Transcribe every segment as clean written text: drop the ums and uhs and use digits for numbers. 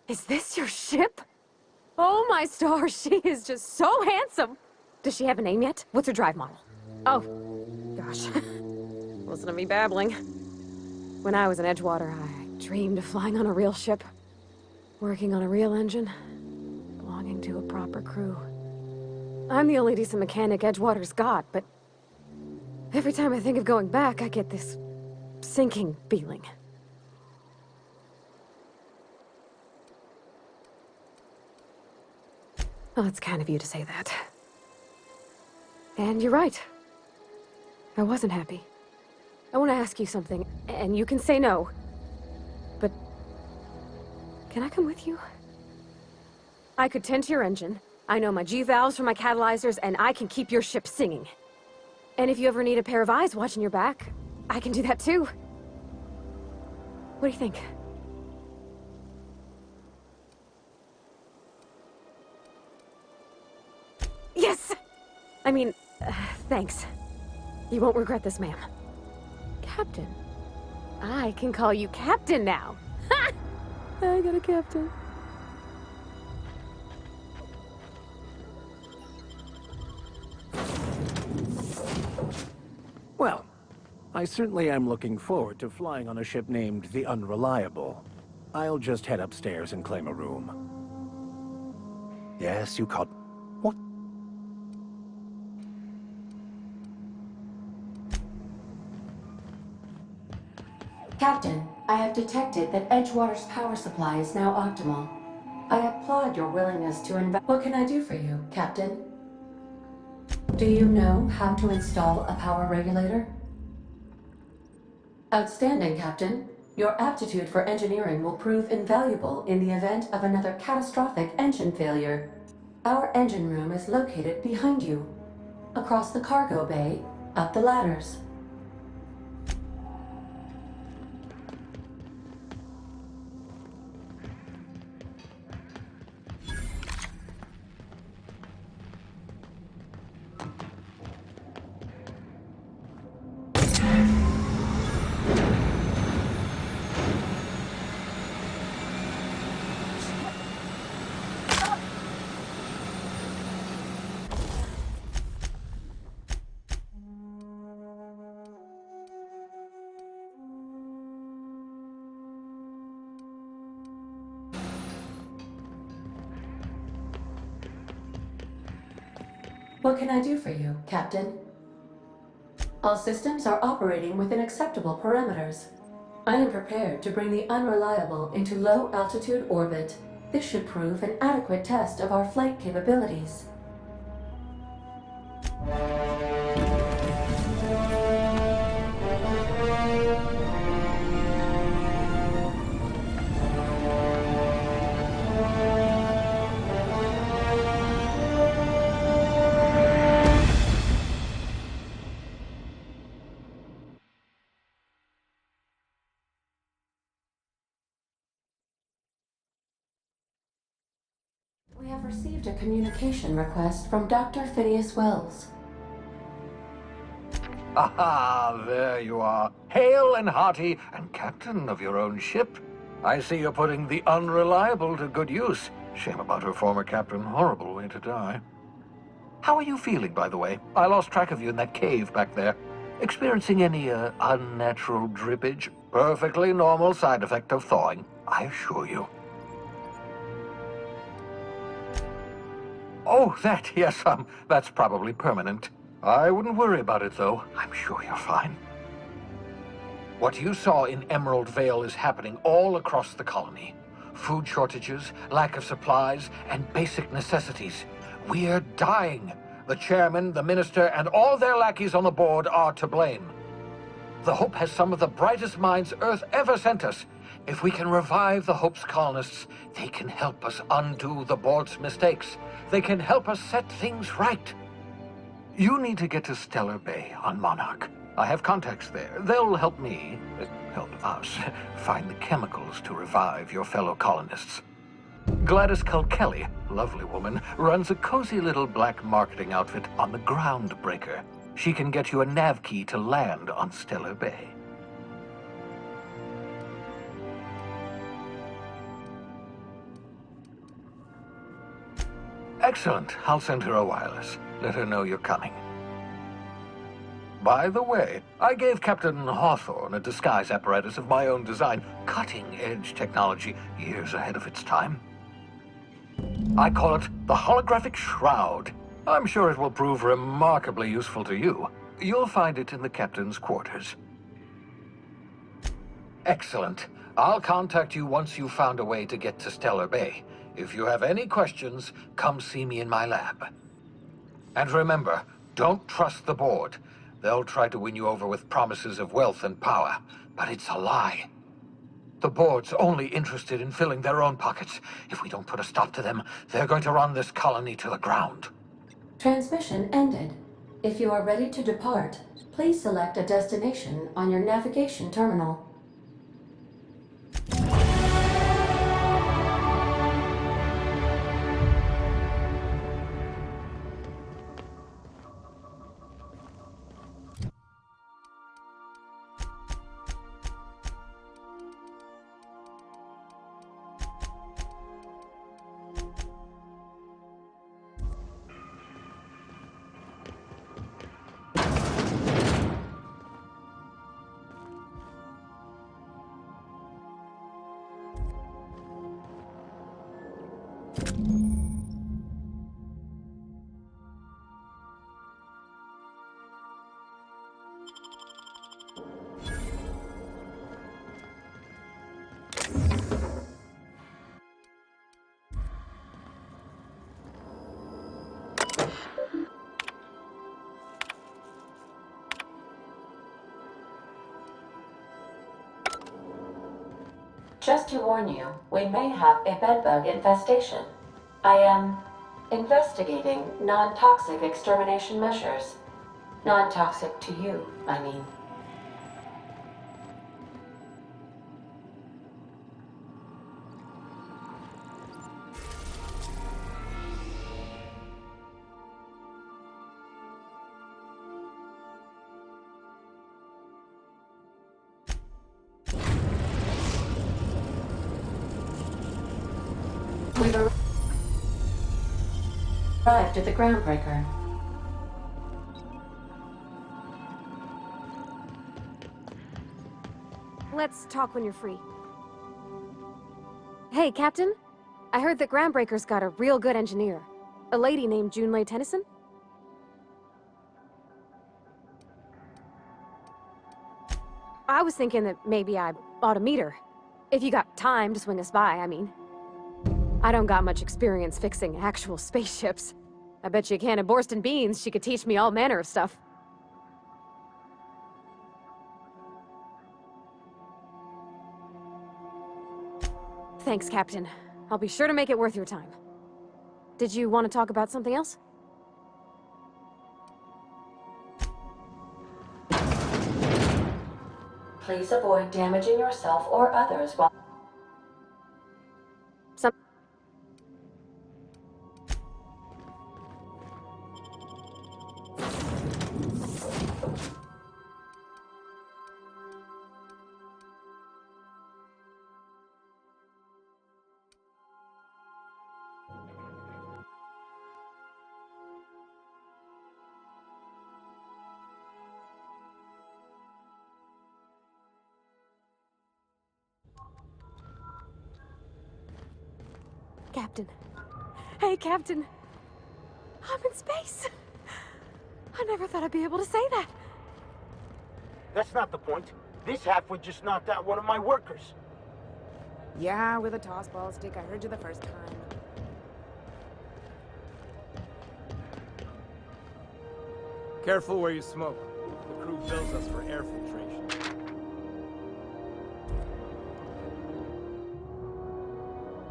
Is this your ship? Oh my stars, she is just so handsome! Does she have a name yet? What's her drive model? Oh, gosh. Listen to me babbling. When I was in Edgewater, I dreamed of flying on a real ship, working on a real engine, belonging to a proper crew. I'm the only decent mechanic Edgewater's got, but every time I think of going back, I get this sinking feeling. Well, it's kind of you to say that. And you're right. I wasn't happy. I want to ask you something, and you can say no. But... can I come with you? I could tend to your engine. I know my G-valves for my catalyzers, and I can keep your ship singing. And if you ever need a pair of eyes watching your back, I can do that too. What do you think? Yes! I mean, thanks. You won't regret this, ma'am. Captain. I can call you Captain now. Ha! I got a captain. Well, I certainly am looking forward to flying on a ship named the Unreliable. I'll just head upstairs and claim a room. Yes, you caught... What? Captain, I have detected that Edgewater's power supply is now optimal. I applaud your willingness to invest. What can I do for you, Captain? Do you know how to install a power regulator? Outstanding, Captain. Your aptitude for engineering will prove invaluable in the event of another catastrophic engine failure. Our engine room is located behind you. Across the cargo bay, up the ladders. What can I do for you, Captain? All systems are operating within acceptable parameters. I am prepared to bring the Unreliable into low-altitude orbit. This should prove an adequate test of our flight capabilities. We have received a communication request from Dr. Phineas Wells. Aha, there you are. Hale and hearty, and captain of your own ship. I see you're putting the Unreliable to good use. Shame about her former captain. Horrible way to die. How are you feeling, by the way? I lost track of you in that cave back there. Experiencing any, unnatural drippage? Perfectly normal side effect of thawing, I assure you. Oh, that, yes, that's probably permanent. I wouldn't worry about it, though. I'm sure you're fine. What you saw in Emerald Vale is happening all across the colony. Food shortages, lack of supplies, and basic necessities. We're dying. The chairman, the minister, and all their lackeys on the board are to blame. The Hope has some of the brightest minds Earth ever sent us. If we can revive the Hope's colonists, they can help us undo the board's mistakes. They can help us set things right. You need to get to Stellar Bay on Monarch. I have contacts there. They'll help me, help us, find the chemicals to revive your fellow colonists. Gladys Culkelly, lovely woman, runs a cozy little black marketing outfit on the Groundbreaker. She can get you a nav key to land on Stellar Bay. Excellent. I'll send her a wireless. Let her know you're coming. By the way, I gave Captain Hawthorne a disguise apparatus of my own design, cutting-edge technology, years ahead of its time. I call it the holographic shroud. I'm sure it will prove remarkably useful to you. You'll find it in the captain's quarters. Excellent. I'll contact you once you've found a way to get to Stellar Bay. If you have any questions, come see me in my lab. And remember, don't trust the board. They'll try to win you over with promises of wealth and power, but it's a lie. The board's only interested in filling their own pockets. If we don't put a stop to them, they're going to run this colony to the ground. Transmission ended. If you are ready to depart, please select a destination on your navigation terminal. Just to warn you, we may have a bedbug infestation. I am investigating non-toxic extermination measures. Non-toxic to you, I mean. We've arrived at the groundbreaker. Let's talk when you're free. Hey, Captain. I heard that Groundbreaker's got a real good engineer. A lady named Junlei Tennyson? I was thinking that maybe I ought to meet her. If you got time to swing us by, I mean. I don't got much experience fixing actual spaceships. I bet you a can of Borston beans she could teach me all manner of stuff. Thanks, Captain. I'll be sure to make it worth your time. Did you want to talk about something else? Please avoid damaging yourself or others while... Captain. Hey, Captain. I'm in space. I never thought I'd be able to say that. That's not the point. This halfwit just knocked out one of my workers. Yeah, with a toss ball stick. I heard you the first time. Careful where you smoke. The crew bills us for air filtration.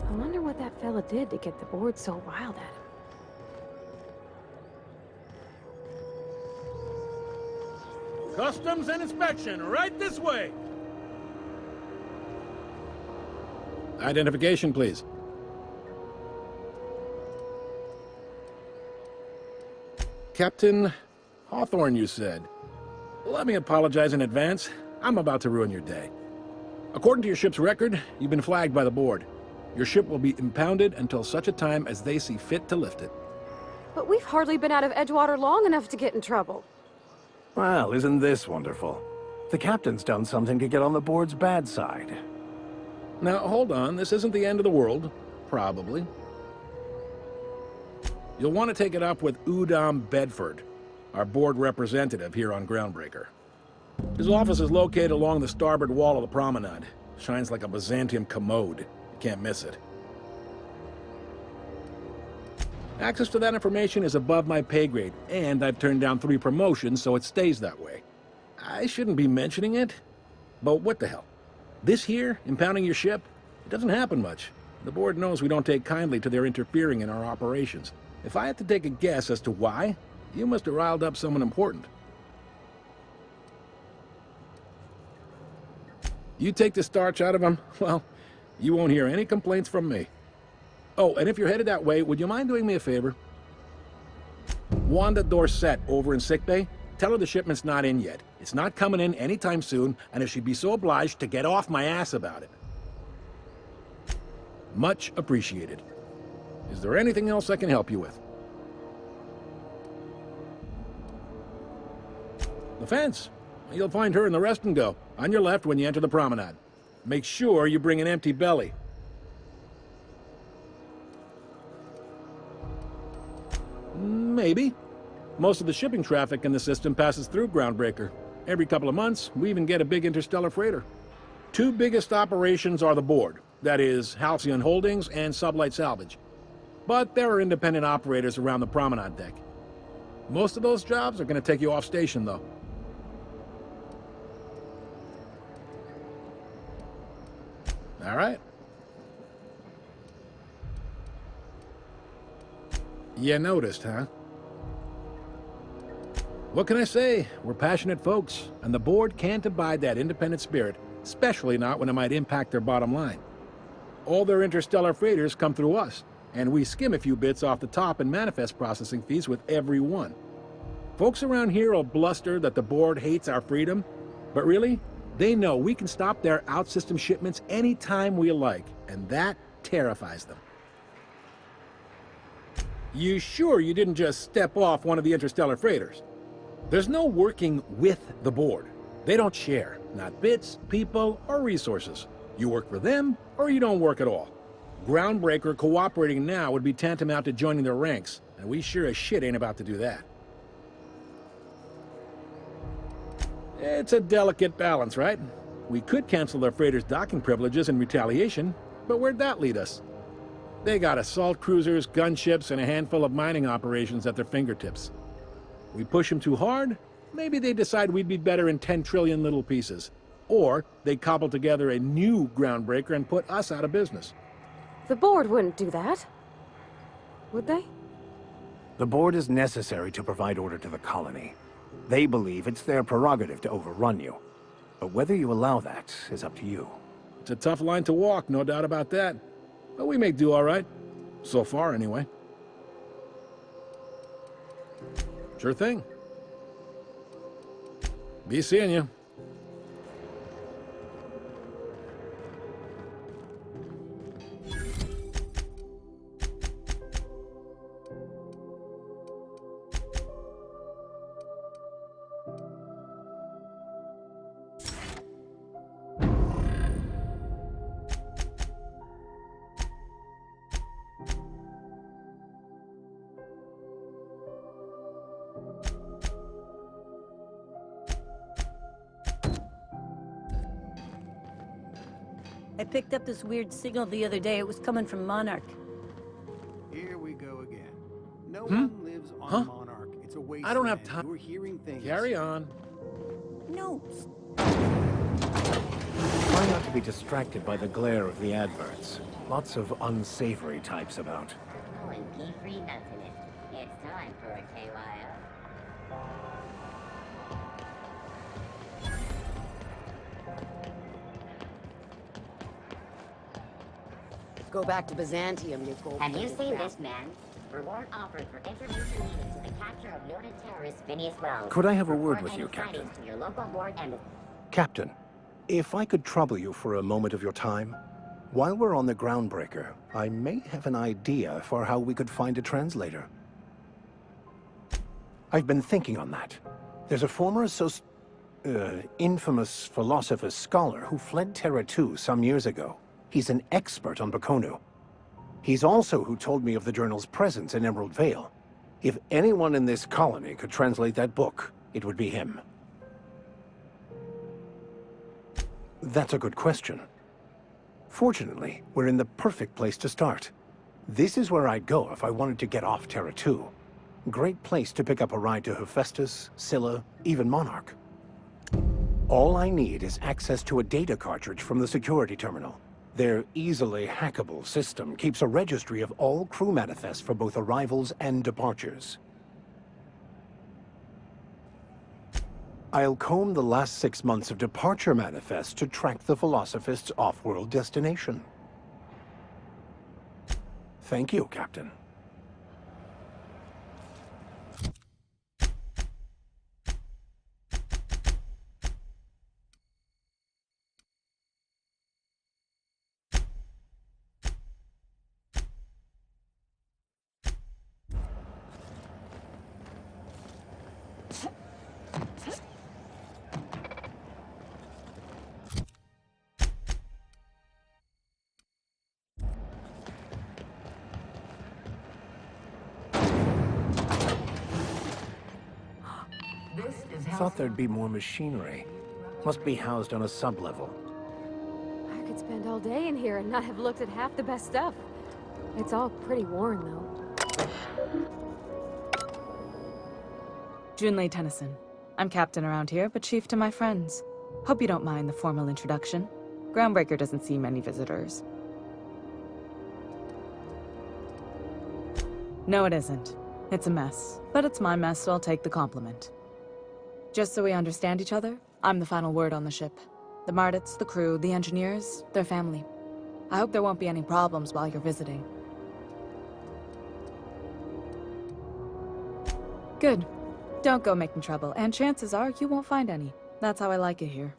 I wonder what that fella did to get the board so riled at him. Customs and inspection, right this way! Identification, please. Captain Hawthorne, you said. Let me apologize in advance. I'm about to ruin your day. According to your ship's record, you've been flagged by the board. Your ship will be impounded until such a time as they see fit to lift it. But we've hardly been out of Edgewater long enough to get in trouble. Well, isn't this wonderful? The captain's done something to get on the board's bad side. Now, hold on. This isn't the end of the world. Probably. You'll want to take it up with Udom Bedford, our board representative here on Groundbreaker. His office is located along the starboard wall of the promenade. Shines like a Byzantium commode. You can't miss it. Access to that information is above my pay grade, and I've turned down 3 promotions, so it stays that way. I shouldn't be mentioning it, but what the hell? This here, impounding your ship, it doesn't happen much. The board knows we don't take kindly to their interfering in our operations. If I had to take a guess as to why, you must have riled up someone important. You take the starch out of them, well, you won't hear any complaints from me. Oh, and if you're headed that way, would you mind doing me a favor? Wanda Dorset over in sickbay, tell her the shipment's not in yet. It's not coming in anytime soon, and if she'd be so obliged to get off my ass about it. Much appreciated. Is there anything else I can help you with? The fence. You'll find her in the rest and go, on your left when you enter the promenade. Make sure you bring an empty belly. Maybe. Most of the shipping traffic in the system passes through Groundbreaker. Every couple of months, we even get a big interstellar freighter. 2 biggest operations are the board. That is, Halcyon Holdings and Sublight Salvage. But there are independent operators around the promenade deck. Most of those jobs are going to take you off station, though. All right. You noticed, huh? What can I say? We're passionate folks, and the board can't abide that independent spirit, especially not when it might impact their bottom line. All their interstellar freighters come through us, and we skim a few bits off the top in manifest processing fees with every one. Folks around here will bluster that the board hates our freedom, but really, they know we can stop their out-system shipments anytime we like, and that terrifies them. You sure you didn't just step off one of the interstellar freighters? There's no working with the board. They don't share, not bits, people, or resources. You work for them, or you don't work at all. Groundbreaker cooperating now would be tantamount to joining their ranks, and we sure as shit ain't about to do that. It's a delicate balance, right? We could cancel their freighters' docking privileges in retaliation, but where'd that lead us? They got assault cruisers, gunships, and a handful of mining operations at their fingertips. We push them too hard, maybe they decide we'd be better in 10 trillion little pieces. Or they cobble together a new Groundbreaker and put us out of business. The board wouldn't do that. Would they? The board is necessary to provide order to the colony. They believe it's their prerogative to overrun you. But whether you allow that is up to you. It's a tough line to walk, no doubt about that. But we may do all right. So far, anyway. Sure thing. Be seeing you. I picked up this weird signal the other day. It was coming from Monarch. Here we go again. No one lives on Monarch. It's a waste. I don't have time. You're hearing things. Carry on. No. Try not to be distracted by the glare of the adverts. Lots of unsavory types about. Oh, and pea-free nuts in it. It's time for a KYO. Go back to Byzantium, you fool. Have you seen this man? Reward offered for information needed to the capture of noted terrorist Phineas Wells. Could I have a word with Report you, any Captain? findings to your local board and... Captain, if I could trouble you for a moment of your time, while we're on the Groundbreaker, I may have an idea for how we could find a translator. I've been thinking on that. There's a former infamous philosopher scholar who fled Terra 2 some years ago. He's an expert on Bakonu. He's also who told me of the journal's presence in Emerald Vale. If anyone in this colony could translate that book, it would be him. That's a good question. Fortunately, we're in the perfect place to start. This is where I'd go if I wanted to get off Terra 2. Great place to pick up a ride to Hephaestus, Scylla, even Monarch. All I need is access to a data cartridge from the security terminal. Their easily hackable system keeps a registry of all crew manifests for both arrivals and departures. I'll comb the last 6 months of departure manifests to track the Philosophist's off-world destination. Thank you, Captain. Thought there'd be more machinery. Must be housed on a sub-level. I could spend all day in here and not have looked at half the best stuff. It's all pretty worn, though. Junlei Tennyson. I'm captain around here, but chief to my friends. Hope you don't mind the formal introduction. Groundbreaker doesn't see many visitors. No, it isn't. It's a mess. But it's my mess, so I'll take the compliment. Just so we understand each other, I'm the final word on the ship. The Mardits, the crew, the engineers, their family. I hope there won't be any problems while you're visiting. Good. Don't go making trouble, and chances are you won't find any. That's how I like it here.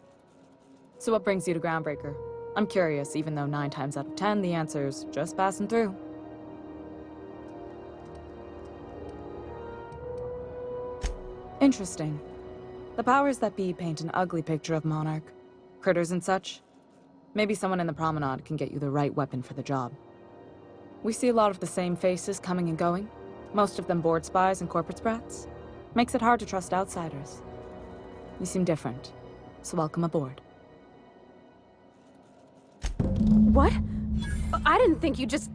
So what brings you to Groundbreaker? I'm curious, even though 9 times out of 10 the answer's just passing through. Interesting. The powers that be paint an ugly picture of Monarch. Critters and such. Maybe someone in the promenade can get you the right weapon for the job. We see a lot of the same faces coming and going. Most of them board spies and corporate sprats. Makes it hard to trust outsiders. You seem different, so welcome aboard. What? I didn't think you just...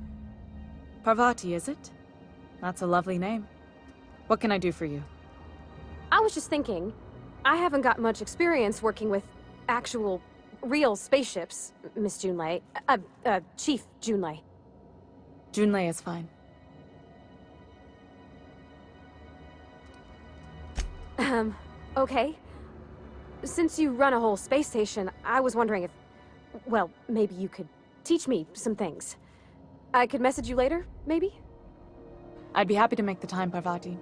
Parvati, is it? That's a lovely name. What can I do for you? I was just thinking, I haven't got much experience working with actual, real spaceships, Miss Junlei. Chief Junlei. Junlei is fine. Okay. Since you run a whole space station, I was wondering if... Well, maybe you could teach me some things. I could message you later, maybe? I'd be happy to make the time, Parvati.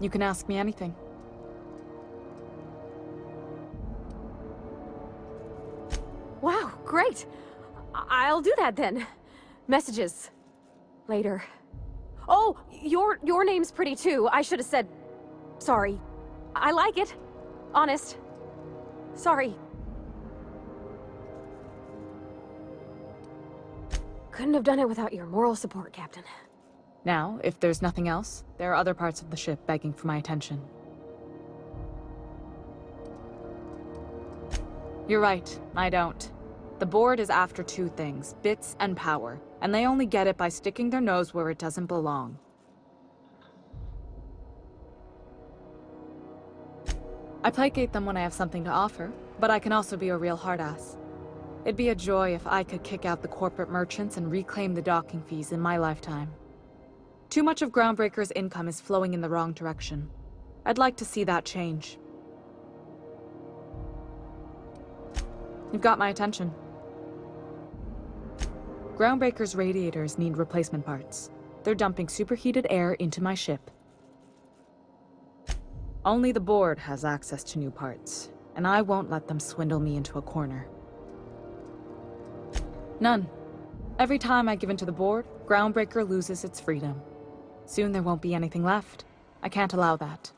You can ask me anything. Wow, great! I'll do that then. Messages. Later. Oh, your name's pretty too. I should have said... Sorry. I like it. Honest. Sorry. Couldn't have done it without your moral support, Captain. Now, if there's nothing else, there are other parts of the ship begging for my attention. You're right, I don't. The board is after 2 things, bits and power, and they only get it by sticking their nose where it doesn't belong. I placate them when I have something to offer, but I can also be a real hard-ass. It'd be a joy if I could kick out the corporate merchants and reclaim the docking fees in my lifetime. Too much of Groundbreaker's income is flowing in the wrong direction. I'd like to see that change. You've got my attention. Groundbreaker's radiators need replacement parts. They're dumping superheated air into my ship. Only the board has access to new parts, and I won't let them swindle me into a corner. None. Every time I give in to the board, Groundbreaker loses its freedom. Soon there won't be anything left. I can't allow that.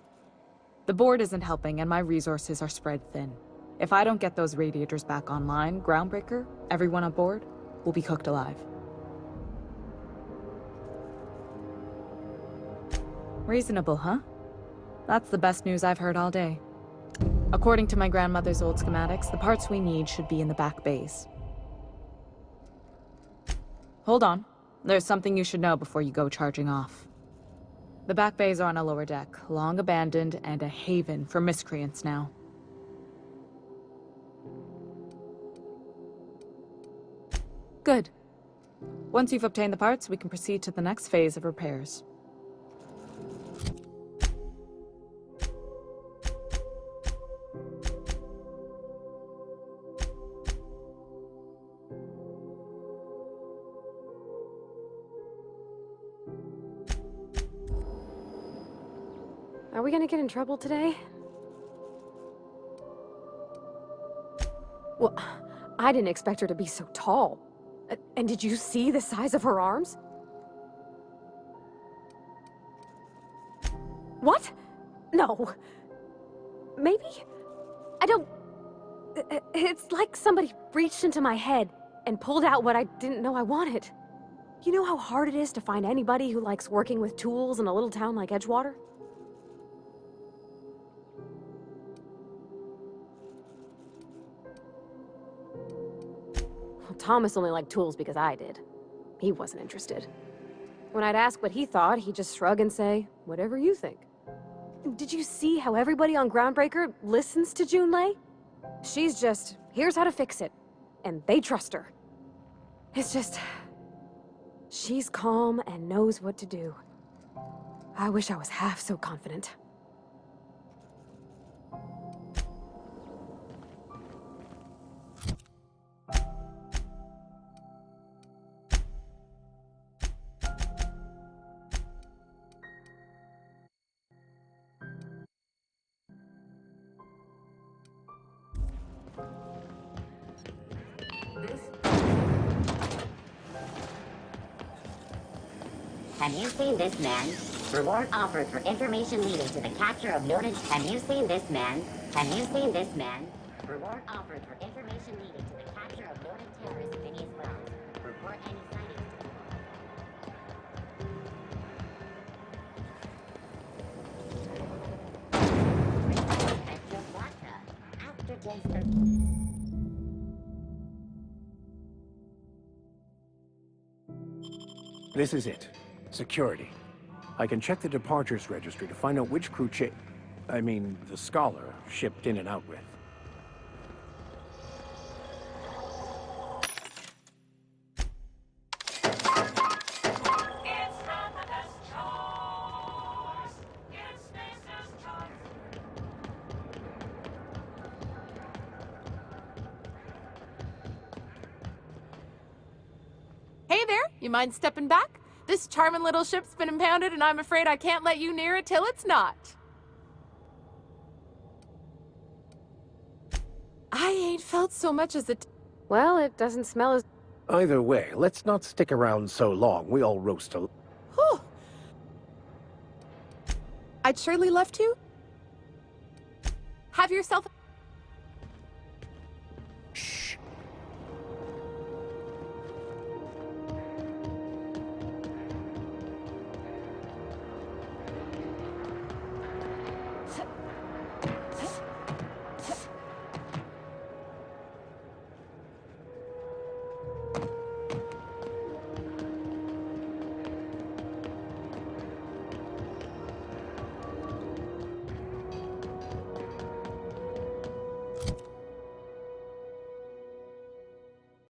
The board isn't helping, and my resources are spread thin. If I don't get those radiators back online, Groundbreaker, everyone aboard, will be cooked alive. Reasonable, huh? That's the best news I've heard all day. According to my grandmother's old schematics, the parts we need should be in the back bays. Hold on. There's something you should know before you go charging off. The back bays are on a lower deck, long abandoned and a haven for miscreants now. Good. Once you've obtained the parts, we can proceed to the next phase of repairs. Are we gonna get in trouble today? Well, I didn't expect her to be so tall. And did you see the size of her arms? What? No. Maybe? I don't... It's like somebody reached into my head and pulled out what I didn't know I wanted. You know how hard it is to find anybody who likes working with tools in a little town like Edgewater? Thomas only liked tools because I did. He wasn't interested. When I'd ask what he thought, he'd just shrug and say, whatever you think. Did you see how everybody on Groundbreaker listens to Junlei? She's just, here's how to fix it. And they trust her. It's just... she's calm and knows what to do. I wish I was half so confident. Have you seen this man? Reward offered for information leading to the capture of noted... Have you seen this man? Have you seen this man? Reward offered for information leading to the capture of noted terrorist Phineas Wells. Report any sightings to Extra vodka. Aftertaste of... This is it. Security. I can check the departures registry to find out which crew the Scholar shipped in and out with. Hey there, you mind stepping back? This charming little ship's been impounded and I'm afraid I can't let you near it till it's not. I ain't felt so much as a... Well, it doesn't smell as... Either way, let's not stick around so long. We all roast a... Whew. I'd surely love to. Have yourself...